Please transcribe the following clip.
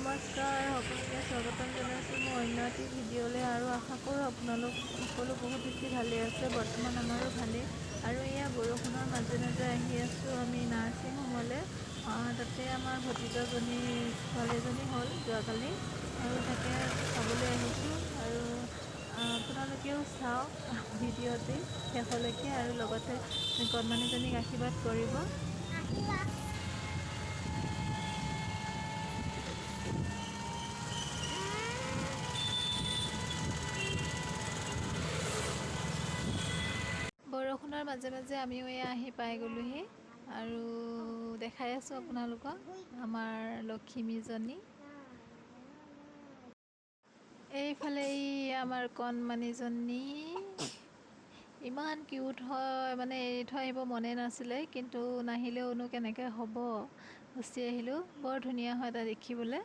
নমস্কাৰ সকলোকে স্বাগতম জনাইছোঁ মোৰ অন্য এটি ভিডিঅ'লৈ আৰু আশা কৰোঁ আপোনালোক সকলো বহুত বেছি ভালে আছে। বৰ্তমান আমাৰো ভালেই আৰু এয়া বৰষুণৰ মাজে মাজে আহি আছোঁ আমি নাৰ্ছিং হোমলৈ। তাতে আমাৰ ভতিজাজনী ছোৱালীজনী হ'ল যোৱাকালি আৰু তাকে চাবলৈ আহিছোঁ আৰু আপোনালোকেও চাওক ভিডিঅ'টি শেষলৈকে আৰু লগতে কণমানিজনীক আশীৰ্বাদ কৰিব। বৰষুণৰ মাজে মাজে আমিও এয়া আহি পাই গ'লোহি আৰু দেখাই আছোঁ আপোনালোকক আমাৰ লখিমীজনী। এইফালে আমাৰ কণমানিজনী ইমান কিউট হয়, মানে এৰি থৈ আহিব মনে নাছিলে, কিন্তু নাহিলেওনো কেনেকৈ হ'ব, গুচি আহিলোঁ। বৰ ধুনীয়া হয় তাই দেখিবলৈ।